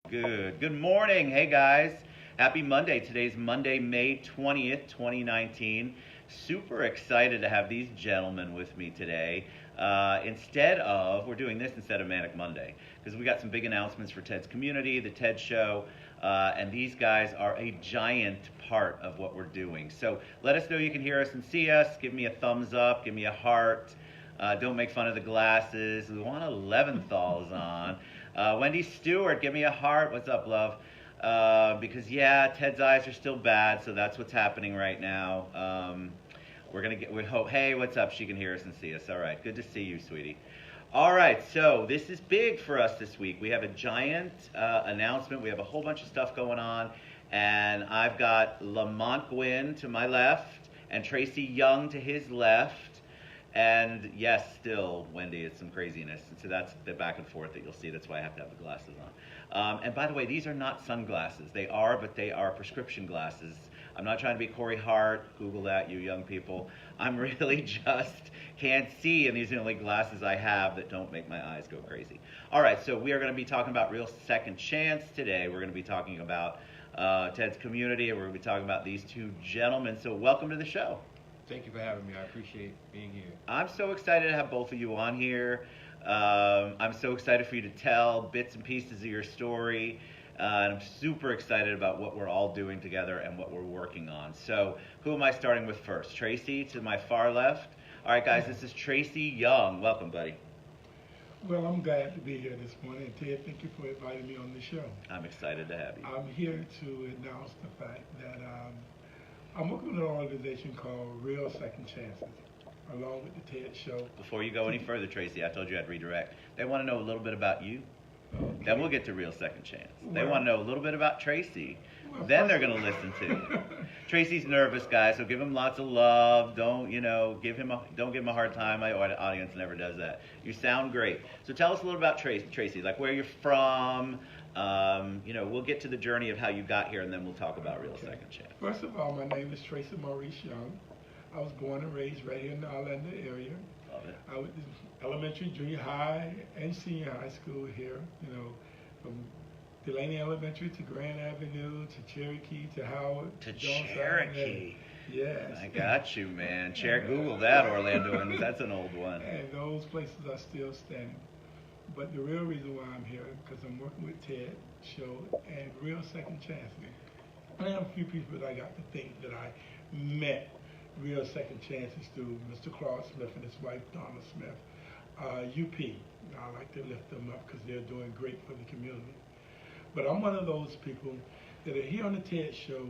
Good. Good morning. Hey guys. Happy Monday. Today's Monday, May 20th, 2019. Super excited to have these gentlemen with me today. We're doing this instead of Manic Monday because we got some big announcements for Ted's community, the TED Show, and these guys are a giant part of what we're doing. So let us know you can hear us and see us. Give me a thumbs up. Give me a heart. Don't make fun of the glasses. We want 11thals on. Wendy Stewart, give me a heart. What's up, love? Because yeah, Ted's eyes are still bad, so that's what's happening right now. We hope. Hey, what's up? She can hear us and see us. All right, good to see you, sweetie. All right, so this is big for us this week. We have a giant announcement. We have a whole bunch of stuff going on, and I've got Lamonte Gwynn to my left and Tracy Young to his left. And yes, still, Wendy, it's some craziness. And so that's the back and forth that you'll see. That's why I have to have the glasses on. And by the way, these are not sunglasses. They are, but they are prescription glasses. I'm not trying to be Corey Hart. Google that, you young people. I'm really just can't see, and these are the only glasses I have that don't make my eyes go crazy. All right, so we are going to be talking about Real Second Chance today. We're going to be talking about Ted's community, and we're going to be talking about these two gentlemen. So welcome to the show. Thank you for having me. I appreciate being here. I'm so excited to have both of you on here. I'm so excited for you to tell bits and pieces of your story. And I'm super excited about what we're all doing together and what we're working on. So who am I starting with first? Tracy to my far left. All right, guys, this is Tracy Young. Welcome, buddy. Well, I'm glad to be here this morning. Ted, thank you for inviting me on the show. I'm excited to have you. I'm here to announce the fact that I'm working with an organization called Real Second Chances, along with the TED Show. Before you go any further, Tracy, I told you I'd redirect. They want to know a little bit about you. Okay. Then we'll get to Real Second Chance. They Well, want to know a little bit about Tracy. well, Then they're first- going to listen to you. Tracy's nervous, guys, so give him lots of love. Don't give him a hard time. My audience never does that. You sound great. So tell us a little about Tracy, like where you're from. We'll get to the journey of how you got here, and then we'll talk about Real Okay. Second Chance. First of all, my name is Tracy Maurice Young. I was born and raised right here in the Orlando area. Love it. I went to elementary, junior high, and senior high school here, from Delaney Elementary to Grand Avenue to Cherokee to Howard. To Johnstown. Cherokee. Yes. I got you, man. Google that, Orlando, and that's an old one. And those places are still standing. But the real reason why I'm here, because I'm working with TED Show and Real Second Chance. I have a few people that I got to think that I met Real Second Chances through Mr. Claude Smith and his wife, Donna Smith. UP, I like to lift them up because they're doing great for the community. But I'm one of those people that are here on the TED Show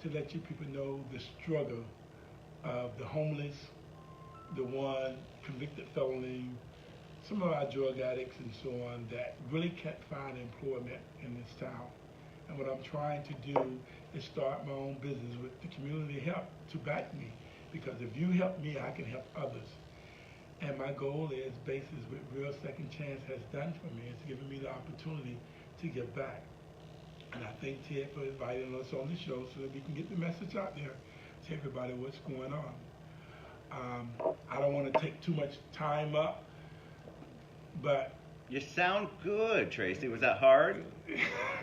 to let you people know the struggle of the homeless, the one convicted felony, some of our drug addicts and so on that really can't find employment in this town. And what I'm trying to do is start my own business with the community help to back me. Because if you help me, I can help others. And my goal is, basis what Real Second Chance has done for me, it's given me the opportunity to give back. And I thank Ted for inviting us on the show so that we can get the message out there to everybody what's going on. I don't want to take too much time up, but You sound good, Tracy. Was that hard?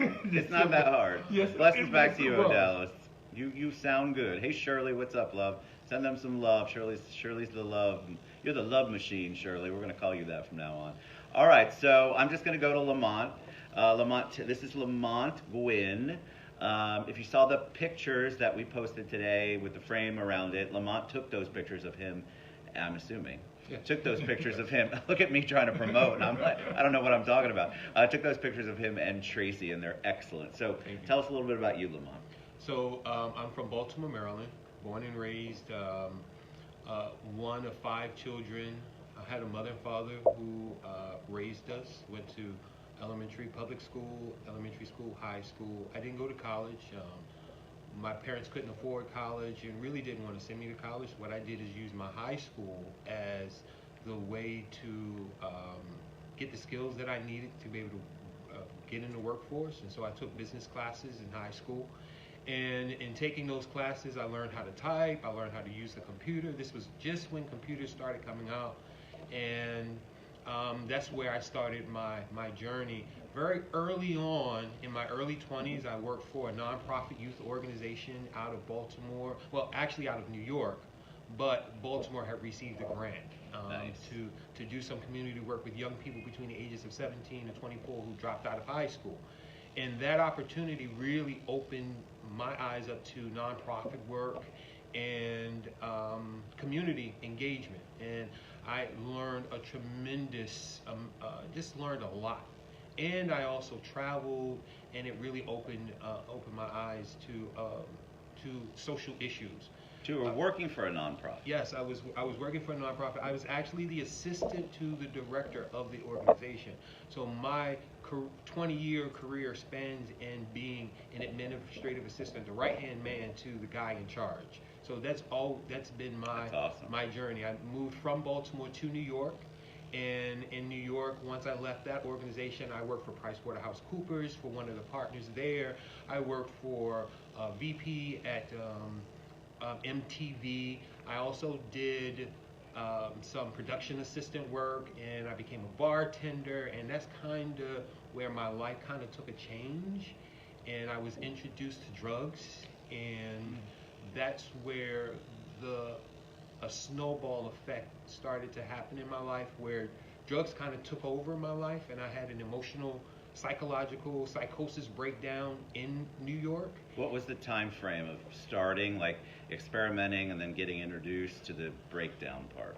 It's not that hard. Yes, Blessings back to you, it was. Dallas. You sound good. Hey, Shirley, what's up, love? Send them some love. Shirley's the love. You're the love machine, Shirley. We're going to call you that from now on. All right, so I'm just going to go to Lamont. This is Lamonte Gwynn. If you saw the pictures that we posted today with the frame around it, Lamont took those pictures of him, I'm assuming. Yeah. Took those pictures of him. Look at me trying to promote, and I'm like, I don't know what I'm talking about. Took those pictures of him and Tracy, and they're excellent. So tell us a little bit about you, Lamont. So I'm from Baltimore, Maryland, born and raised, one of 5 children. I had a mother and father who raised us, went to public school, elementary school, high school. I didn't go to college. My parents couldn't afford college and really didn't want to send me to college. What I did is use my high school as the way to get the skills that I needed to be able to get in the workforce. And so I took business classes in high school. And in taking those classes, I learned how to type, I learned how to use the computer. This was just when computers started coming out. And that's where I started my journey very early on, in my early 20s, I worked for a nonprofit youth organization out of Baltimore. Well, actually out of New York, but Baltimore had received a grant Nice. to do some community work with young people between the ages of 17 and 24 who dropped out of high school. And that opportunity really opened my eyes up to nonprofit work and community engagement. And I learned a tremendous, just learned a lot. And I also traveled, and it really opened my eyes to social issues. So you were working for a nonprofit. Yes, I was working for a nonprofit. I was actually the assistant to the director of the organization. So my 20-year career spans in being an administrative assistant, the right-hand man to the guy in charge. So that's been That's awesome. my journey. I moved from Baltimore to New York. And in New York, once I left that organization, I worked for PricewaterhouseCoopers, for one of the partners there. I worked for VP at MTV. I also did some production assistant work, and I became a bartender, and that's kind of where my life kind of took a change. And I was introduced to drugs, and that's where a snowball effect started to happen in my life, where drugs kind of took over my life, and I had an emotional, psychological psychosis breakdown in New York. What was the time frame of starting, like experimenting, and then getting introduced to the breakdown part?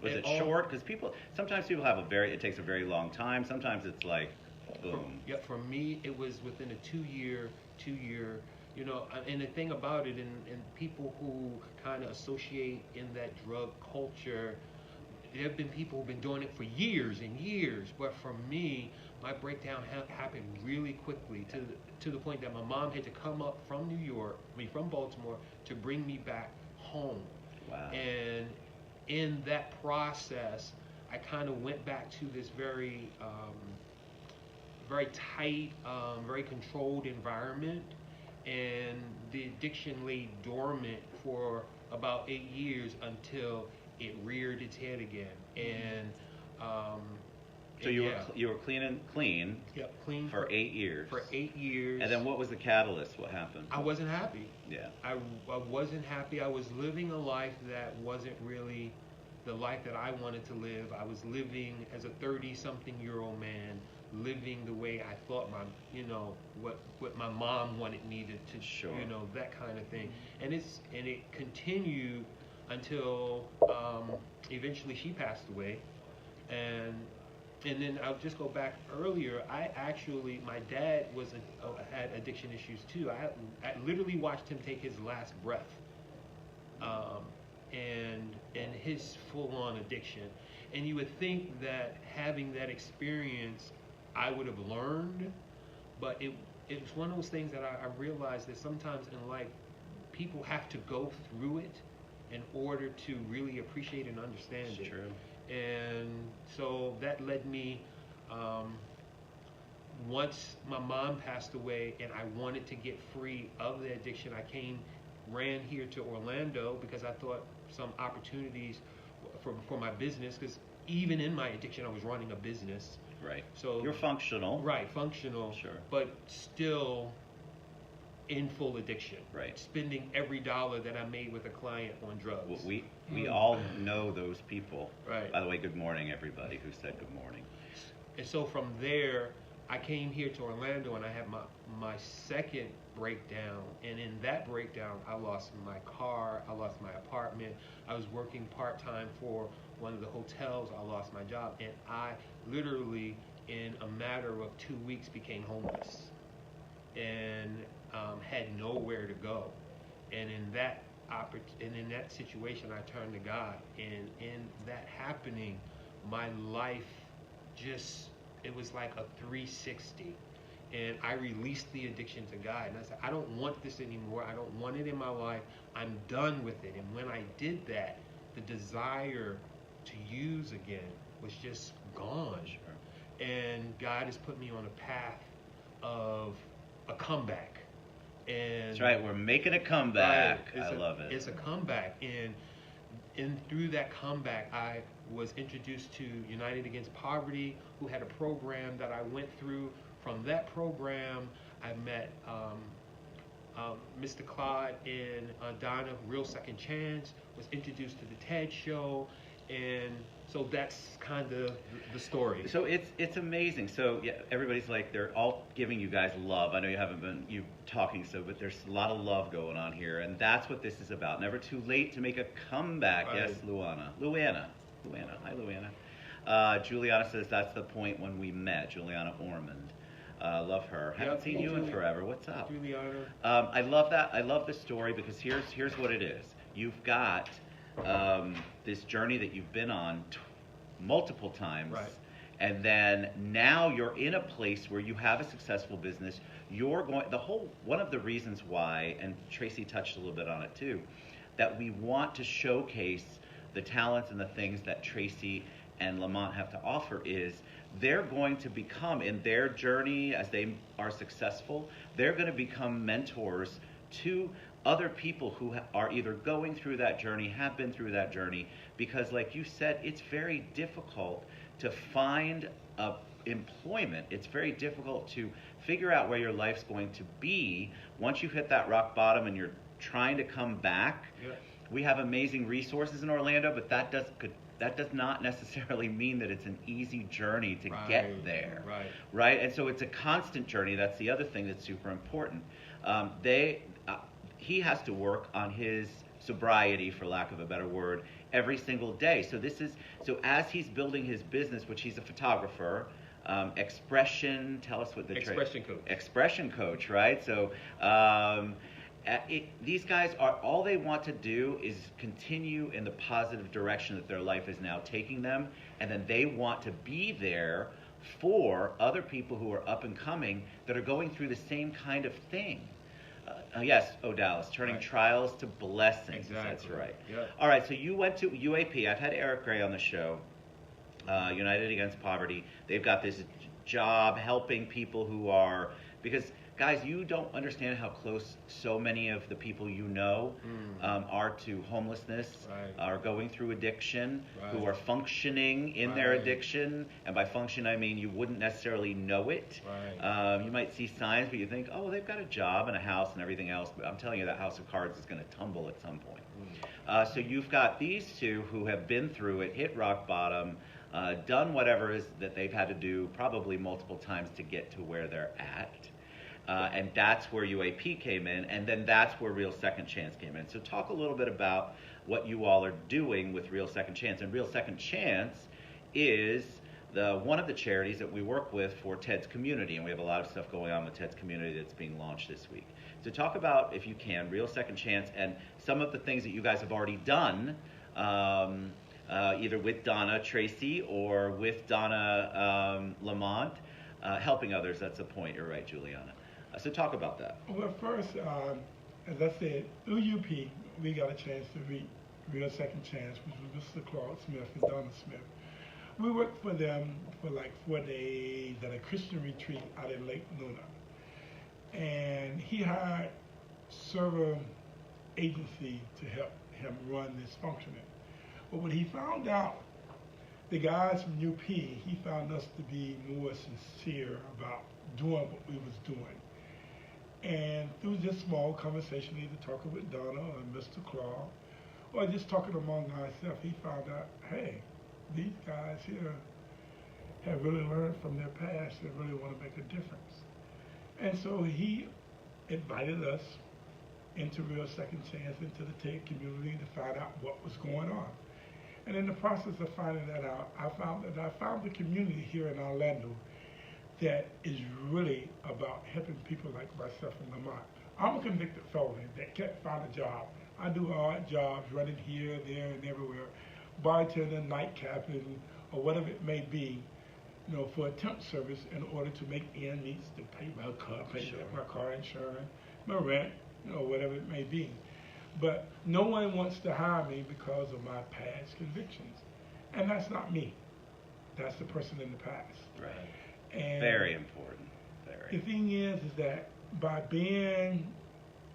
Was it short? Because sometimes people have it takes a very long time. Sometimes it's like, boom. For me, it was within a two-year, and the thing about it, and people who kind of associate in that drug culture, there have been people who've been doing it for years and years, but for me, my breakdown happened really quickly to the point that my mom had to come up from from Baltimore, to bring me back home. Wow. And in that process, I kind of went back to this very tight, very controlled environment, and the addiction lay dormant for about 8 years until it reared its head again. And so you were clean. Yep, clean for 8 years. For 8 years. And then what was the catalyst? What happened? I wasn't happy. Yeah. I wasn't happy. I was living a life that wasn't really the life that I wanted to live. I was living as a 30-something-year-old man, living the way I thought what my mom wanted me to Sure. That kind of thing. And it continued until eventually she passed away. And then I'll just go back earlier. My dad had addiction issues too. I literally watched him take his last breath, and his full-on addiction. And you would think that having that experience, I would have learned, but it's one of those things that I realized that sometimes in life, people have to go through it in order to really appreciate and understand it. True. And so that led me, once my mom passed away and I wanted to get free of the addiction, I ran here to Orlando because I thought some opportunities for my business, because even in my addiction, I was running a business. Right. So you're functional. Right, functional. Sure. But still in full addiction. Right. Spending every dollar that I made with a client on drugs. Well, we all know those people. Right. By the way, good morning, everybody who said good morning. And so from there, I came here to Orlando, and I had my second breakdown. And in that breakdown, I lost my car, I lost my apartment. I was working part-time for one of the hotels. I lost my job, and I literally, in a matter of 2 weeks, became homeless and had nowhere to go. And in that situation, I turned to God. And in that happening, my life it was like a 360. And I released the addiction to God. And I said, I don't want this anymore. I don't want it in my life. I'm done with it. And when I did that, the desire to use again was just gone. Sure. And God has put me on a path of a comeback. And that's right. We're making a comeback. Right, I love it. It's a comeback. And and through that comeback, I was introduced to United Against Poverty, who had a program that I went through. From that program, I met Mr. Claude and Donna, Real Second Chance, was introduced to the TED Show, and so that's kind of the story. So it's amazing. So yeah, everybody's like, they're all giving you guys love. I know you haven't been talking, but there's a lot of love going on here, and that's what this is about. Never too late to make a comeback. Right. Yes, Luana. Hi, Luana. Juliana says that's the point when we met. Juliana Ormond. Love her. Haven't seen you in forever. What's up? Juliana. I love that. I love the story because here's what it is. You've got this journey that you've been on multiple times, right. And then now you're in a place where you have a successful business. You're going one of the reasons why, and Tracy touched a little bit on it too, that we want to showcase the talents and the things that Tracy and Lamonte have to offer is they're going to become, in their journey as they are successful, they're going to become mentors to other people who are either going through that journey, have been through that journey, because like you said, it's very difficult to find employment. It's very difficult to figure out where your life's going to be once you've hit that rock bottom and you're trying to come back. Yeah. We have amazing resources in Orlando, but that does not necessarily mean that it's an easy journey to get there. Right? And so it's a constant journey. That's the other thing that's super important. He has to work on his sobriety, for lack of a better word, every single day. So as he's building his business, which he's a photographer, tell us what the expression coach, right? So these guys all they want to do is continue in the positive direction that their life is now taking them, and then they want to be there for other people who are up and coming that are going through the same kind of thing. Yes, Dallas, turning trials to blessings. Exactly. That's right. Yeah. All right, so you went to UAP. I've had Eric Gray on the show, United Against Poverty. They've got this job helping people who are, because guys, you don't understand how close so many of the people you know are to homelessness, are going through addiction, who are functioning in their addiction. And by function, I mean you wouldn't necessarily know it. You might see signs, but you think, oh, they've got a job and a house and everything else. But I'm telling you, that house of cards is going to tumble at some point. So you've got these two who have been through it, hit rock bottom, done whatever it is that they've had to do probably multiple times to get to where they're at. And that's where UAP came in, and then that's where Real Second Chance came in. So talk a little bit about what you all are doing with Real Second Chance. And Real Second Chance is one of the charities that we work with for TED's community, and we have a lot of stuff going on with TED's community that's being launched this week. So talk about, if you can, Real Second Chance and some of the things that you guys have already done, either with Donna Tracy or with Donna Lamonte, helping others. That's the point. You're right, Juliana. So talk about that. Well, first, as I said, through UP, we got a chance to meet Real Second Chance, which was Mr. Claude Smith and Donna Smith. We worked for them for like 4 days at a Christian retreat out in Lake Luna. And he hired server agency to help him run this functioning. But when he found out, the guys from UP, he found us to be more sincere about doing what we was doing. And through just small conversation, either talking with Donna or Mr. Claude, or just talking among ourselves, he found out, hey, these guys here have really learned from their past and really want to make a difference. And so he invited us into Real Second Chance, into the TED community to find out what was going on. And in the process of finding that out, I found the community here in Orlando that is really about helping people like myself and Lamont. I'm a convicted felon that can't find a job. I do odd jobs, running here, there, and everywhere, bartending, night capping, or whatever it may be, you know, for a temp service in order to make ends meet to pay my car insurance, my rent, you know, whatever it may be. But no one wants to hire me because of my past convictions. And that's not me. That's the person in the past. Right. And very important. The thing is that by being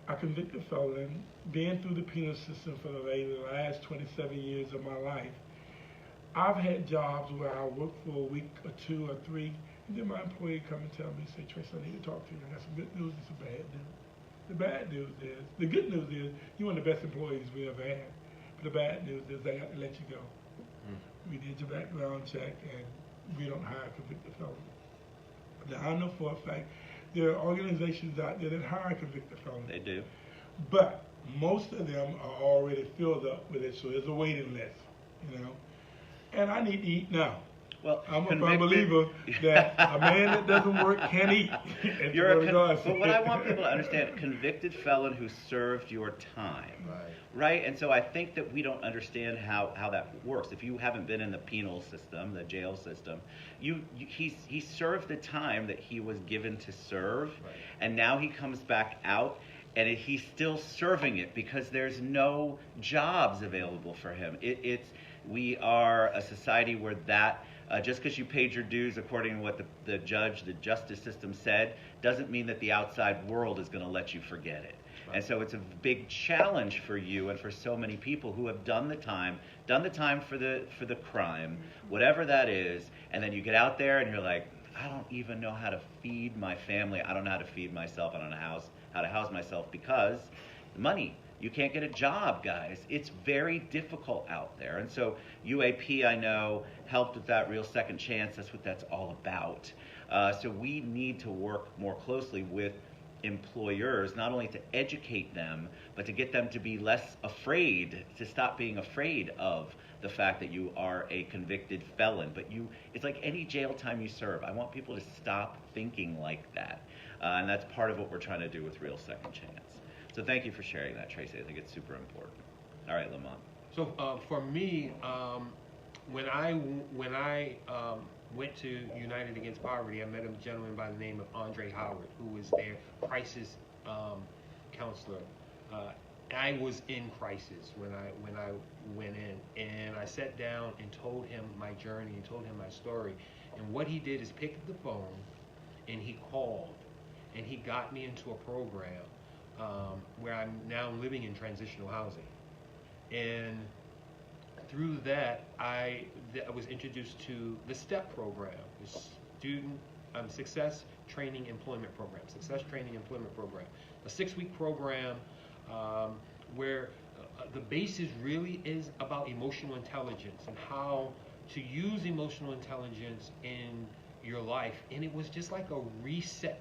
a convicted felon, being through the penal system for the last 27 years of my life. I've had jobs where I work for a week or 2 or 3, and then my employee come and tell me, say, Tracy, I need to talk to you. I got some good news and some bad news. The bad news is, the good news is, you're one of the best employees we ever had. But the bad news is, I got to let you go. We did your background check, and we don't hire convicted felons. Now, I know for a fact there are organizations out there that hire convicted felons. They do. But most of them are already filled up with it, so there's a waiting list, you know. And I need to eat now. Well, I'm a firm believer that a man that doesn't work can't eat. But what I want people to understand, convicted felon who served your time, right? And so I think that we don't understand how that works. If you haven't been in the penal system, the jail system, he served the time that he was given to serve, and now he comes back out, and he's still serving it because there's no jobs available for him. We are a society where just because you paid your dues according to what the justice system said, doesn't mean that the outside world is going to let you forget it. And so it's a big challenge for you and for so many people who have done the time for the crime, whatever that is, and then you get out there and you're like, I don't even know how to feed my family. I don't know how to feed myself. I don't know how to house myself because money. You can't get a job, guys. It's very difficult out there. And so UAP, I know, helped with that real second chance. That's what that's all about. So we need to work more closely with employers, not only to educate them, but to get them to be less afraid, to stop being afraid of the fact that you are a convicted felon. But it's like any jail time you serve. I want people to stop thinking like that. And that's part of what we're trying to do with Real Second Chance. So thank you for sharing that, Tracy. I think it's super important. All right, Lamont. So for me, when I went to United Against Poverty, I met a gentleman by the name of Andre Howard, who was their crisis counselor. I was in crisis when I went in, and I sat down and told him my journey and told him my story. And what he did is pick up the phone, and he called, and he got me into a program. Where I'm now living in transitional housing, and through that I was introduced to the STEP program, the Student Success Training Employment Program, a 6-week program where the basis really is about emotional intelligence and how to use emotional intelligence in your life, and it was just like a reset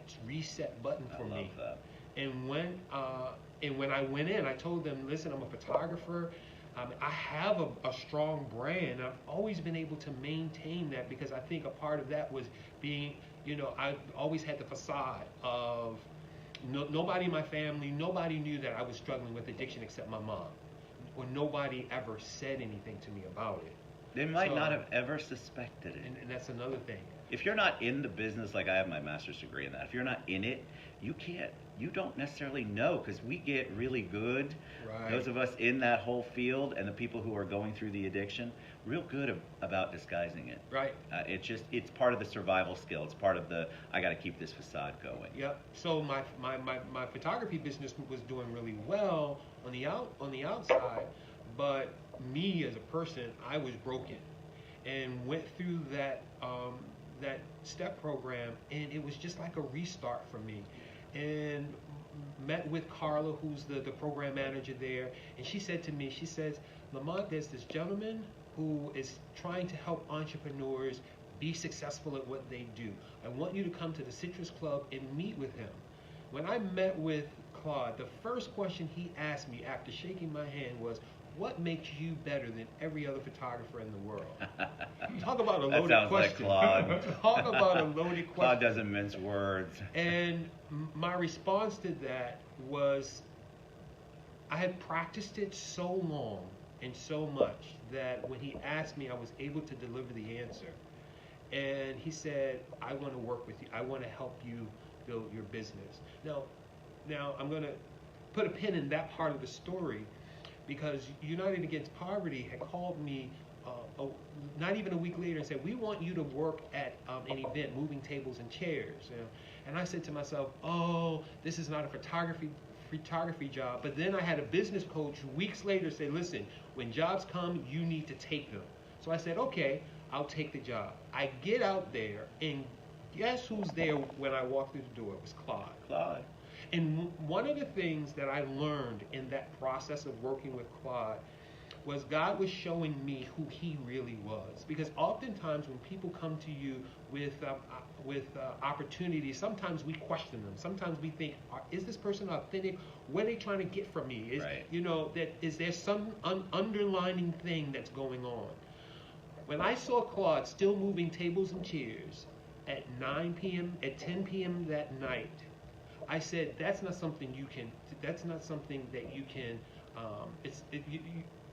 button for me. I love that. And when I went in, I told them, listen, I'm a photographer. I have a strong brand. I've always been able to maintain that because I think a part of that was being, I always had the facade of nobody in my family, nobody knew that I was struggling with addiction except my mom. Or nobody ever said anything to me about it. They might not have ever suspected it. And that's another thing. If you're not in the business, like I have my master's degree in that, if you're not in it, you don't necessarily know, because we get really good, those of us in that whole field and the people who are going through the addiction, real good about disguising it. Right. It's part of the survival skill. It's part of the, I got to keep this facade going. Yep. So my photography business was doing really well on the outside, but me as a person, I was broken, and went through that STEP program, and it was just like a restart for me. And met with Carla, who's the program manager there, and she said to me, she says, Lamont, there's this gentleman who is trying to help entrepreneurs be successful at what they do. I want you to come to the Citrus Club and meet with him. When I met with Claude, the first question he asked me after shaking my hand was, what makes you better than every other photographer in the world? Talk about a loaded question. That sounds like Claude. Talk about a loaded question. Claude doesn't mince words. And my response to that was, I had practiced it so long and so much that when he asked me, I was able to deliver the answer. And he said, I want to work with you. I want to help you build your business. Now I'm going to put a pin in that part of the story, because United Against Poverty had called me not even a week later and said, we want you to work at an event, moving tables and chairs. And I said to myself, oh, this is not a photography photography job. But then I had a business coach weeks later say, listen, when jobs come, you need to take them. So I said, okay, I'll take the job. I get out there, and guess who's there when I walked through the door? It was Claude. Claude. And one of the things that I learned in that process of working with Claude was God was showing me who he really was. Because oftentimes when people come to you with opportunities, sometimes we question them. Sometimes we think, is this person authentic? What are they trying to get from me? Right. Is there some underlining thing that's going on? When I saw Claude still moving tables and chairs at 9 p.m., at 10 p.m. that night, I said, that's not something that you can,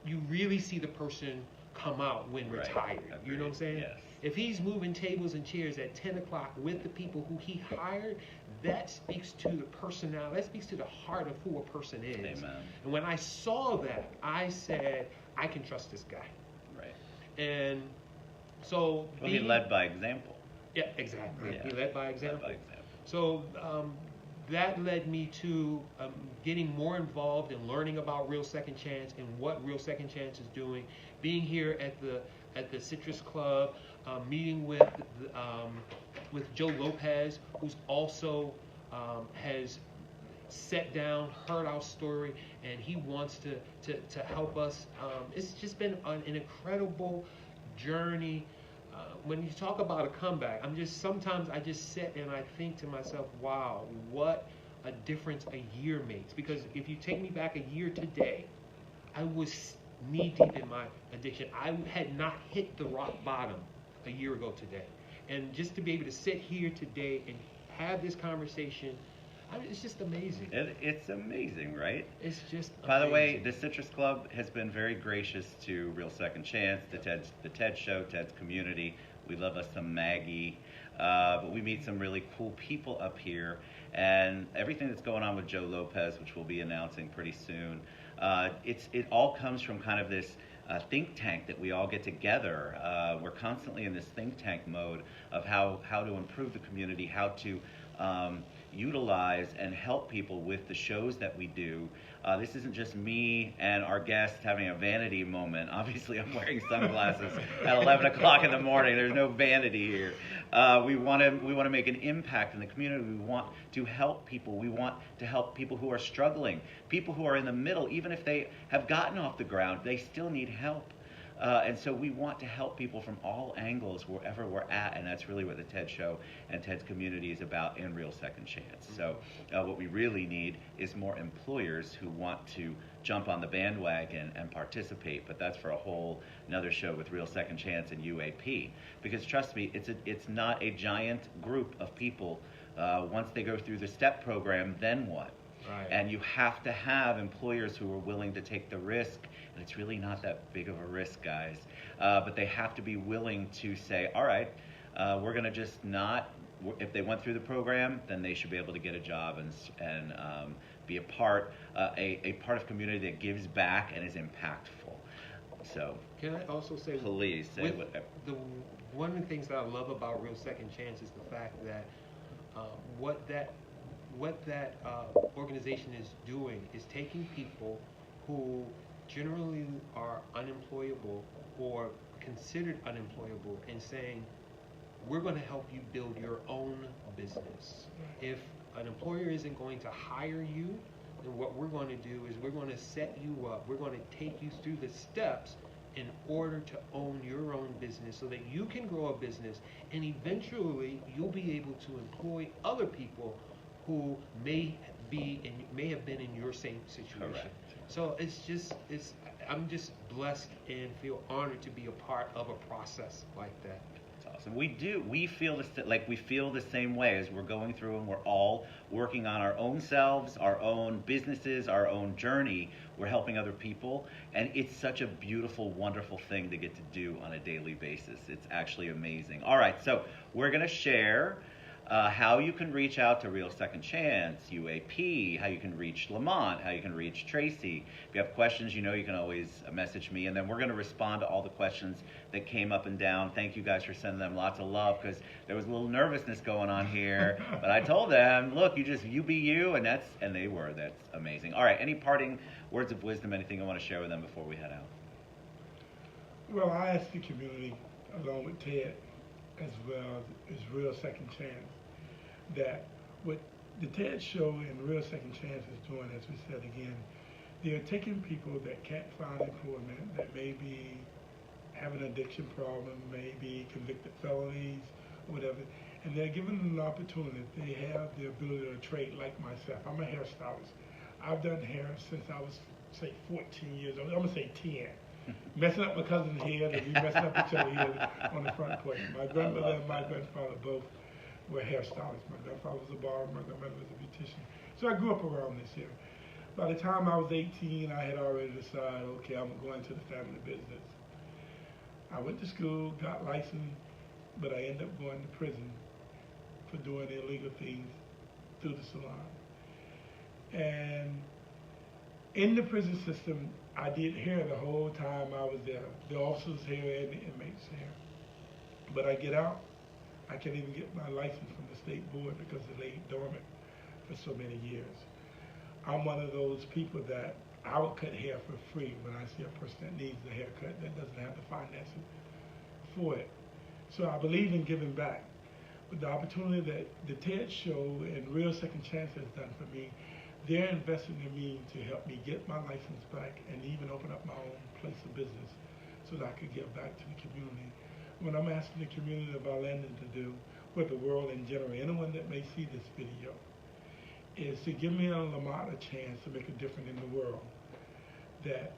you really see the person come out when retired. Agreed. You know what I'm saying? Yes. If he's moving tables and chairs at 10 o'clock with the people who he hired, that speaks to the personality, that speaks to the heart of who a person is. Amen. And when I saw that, I said, I can trust this guy. Right. And so... Well, he led by example. Yeah, exactly. Yeah. He led by example. Led by example. So that led me to getting more involved in learning about Real Second Chance and what Real Second Chance is doing. Being here at the Citrus Club, meeting with Joe Lopez, who's also has sat down, heard our story, and he wants to help us. It's just been an incredible journey. When you talk about a comeback, sometimes I just sit and I think to myself, wow, what a difference a year makes. Because if you take me back a year today, I was knee deep in my addiction. I had not hit the rock bottom a year ago today. And just to be able to sit here today and have this conversation, it's just amazing. It's amazing, right? It's just By the way, amazing. the Citrus Club has been very gracious to Real Second Chance, the TED Show, TED's community. We love us some Maggie. But we meet some really cool people up here. And everything that's going on with Joe Lopez, which we'll be announcing pretty soon, it all comes from kind of this think tank that we all get together. We're constantly in this think tank mode of how to improve the community, how to utilize and help people with the shows that we do. This isn't just me and our guests having a vanity moment. Obviously, I'm wearing sunglasses at 11 o'clock in the morning. There's no vanity here. We want to make an impact in the community. We want to help people. We want to help people who are struggling, people who are in the middle. Even if they have gotten off the ground, they still need help. And so we want to help people from all angles wherever we're at, and that's really what the TED Show and TED's community is about in Real Second Chance. So what we really need is more employers who want to jump on the bandwagon and participate, but that's for a whole another show with Real Second Chance and UAP. Because trust me, it's not a giant group of people. Once they go through the STEP program, then what? Right. And you have to have employers who are willing to take the risk. And it's really not that big of a risk, guys. But they have to be willing to say, all right, we're going to just not, if they went through the program, then they should be able to get a job and be a part of community that gives back and is impactful. So can I also say, please say whatever. One of the things that I love about Real Second Chance is the fact that what that organization is doing is taking people who generally are unemployable or considered unemployable and saying, we're going to help you build your own business. If an employer isn't going to hire you, then what we're going to do is we're going to set you up. We're going to take you through the steps in order to own your own business so that you can grow a business, and eventually you'll be able to employ other people who may have been in your same situation. Correct. So I'm just blessed and feel honored to be a part of a process like that. That's awesome. We feel the same way as we're going through, and we're all working on our own selves, our own businesses, our own journey. We're helping other people, and it's such a beautiful, wonderful thing to get to do on a daily basis. It's actually amazing. All right, so we're going to share how you can reach out to Real Second Chance, UAP, how you can reach Lamont, how you can reach Tracy. If you have questions, you can always message me, and then we're going to respond to all the questions that came up and down. Thank you guys for sending them lots of love, because there was a little nervousness going on here, but I told them, look, you be you, and that's amazing. All right, any parting words of wisdom, anything you want to share with them before we head out? Well, I ask the community, along with Ted, as well as Real Second Chance, that what the TED Show and Real Second Chance is doing, as we said again, they're taking people that can't find employment, that may be have an addiction problem, may be convicted felonies, or whatever, and they're giving them an opportunity. They have the ability to trade like myself. I'm a hairstylist. I've done hair since I was, say, 14 years old. I'm going to say 10. Messing up my cousin's hair, and we messing up each other's hair on the front porch. My grandmother and my grandfather both were hairstylists. My grandfather was a barber, my grandmother was a beautician. So I grew up around this here. By the time I was 18, I had already decided, okay, I'm going to the family business. I went to school, got licensed, but I ended up going to prison for doing illegal things through the salon. And in the prison system, I did hair the whole time I was there. The officers' hair and the inmates' hair. But I get out, I can't even get my license from the state board because it lay dormant for so many years. I'm one of those people that I would cut hair for free when I see a person that needs a haircut that doesn't have the finances for it. So I believe in giving back. But the opportunity that the TED Show and Real Second Chance has done for me, they're investing in me to help me get my license back and even open up my own place of business so that I could give back to the community. What I'm asking the community of Orlando to do, or the world in general, anyone that may see this video, is to give me and Lamont a chance to make a difference in the world that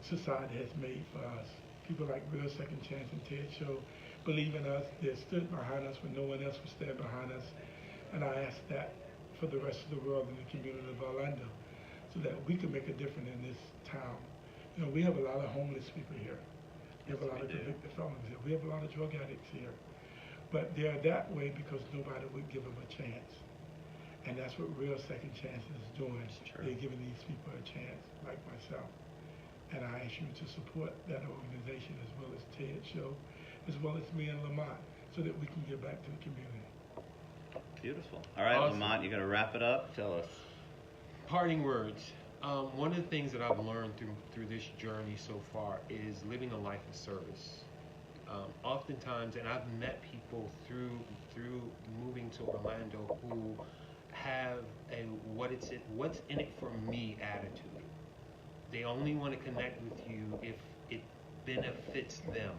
society has made for us. People like Real Second Chance and TED Show believe in us. They stood behind us when no one else would stand behind us. And I ask that for the rest of the world and the community of Orlando, so that we can make a difference in this town. We have a lot of homeless people here. We have a lot of convicted felons here. We have a lot of drug addicts here. But they're that way because nobody would give them a chance. And that's what Real Second Chance is doing. They're giving these people a chance, like myself. And I ask you to support that organization as well as TED Show, as well as me and Lamont, so that we can give back to the community. Beautiful. All right, awesome. Lamont, you got to wrap it up. Tell us. Parting words. One of the things that I've learned through this journey so far is living a life of service. Oftentimes, and I've met people through moving to Orlando who have a what's in it for me attitude. They only want to connect with you if it benefits them.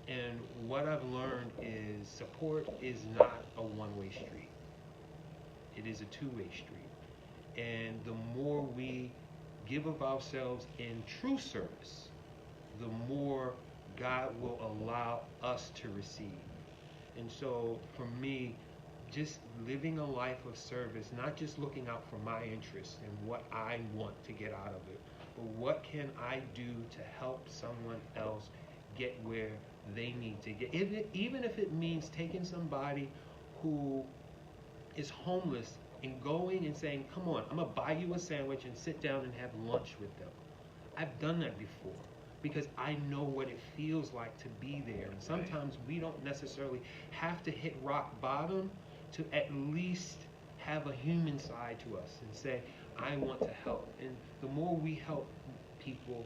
And what I've learned is support is not a one-way street. It is a two-way street. And the more we give of ourselves in true service, the more God will allow us to receive. And so for me, just living a life of service, not just looking out for my interests and what I want to get out of it, but what can I do to help someone else get where they need to get, even if it means taking somebody who is homeless and going and saying, come on, I'm gonna buy you a sandwich and sit down and have lunch with them. I've done that before because I know what it feels like to be there. And sometimes we don't necessarily have to hit rock bottom to at least have a human side to us and say, I want to help. And the more we help people,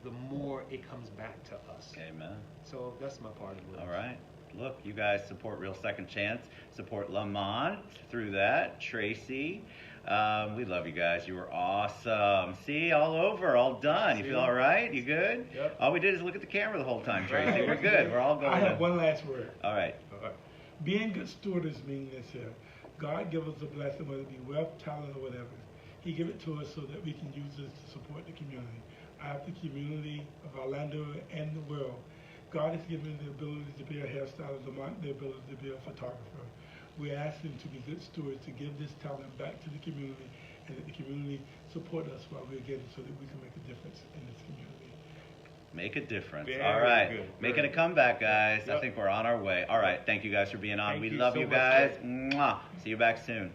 the more it comes back to us. Amen. So that's my part of it. All right. Look, you guys support Real Second Chance. Support Lamont through that. Tracy. We love you guys. You were awesome. See, all over, all done. You feel all right? You good? Yep. All we did is look at the camera the whole time, Tracy. We're good. We're all going. I have one last word. All right. Being good stewards mean this here. God give us a blessing, whether it be wealth, talent, or whatever. He give it to us so that we can use this to support the community. I have the community of Orlando and the world. God has given me the ability to be a hairstylist, the ability to be a photographer. We're asking to be good stewards, to give this talent back to the community, and that the community support us while we're getting so that we can make a difference in this community. Make a difference. Very All right. good. Making a comeback, guys. I Yep. think we're on our way. All right. Thank you guys for being on. Thank We you love so you much, guys. Ted. Mwah. See you back soon.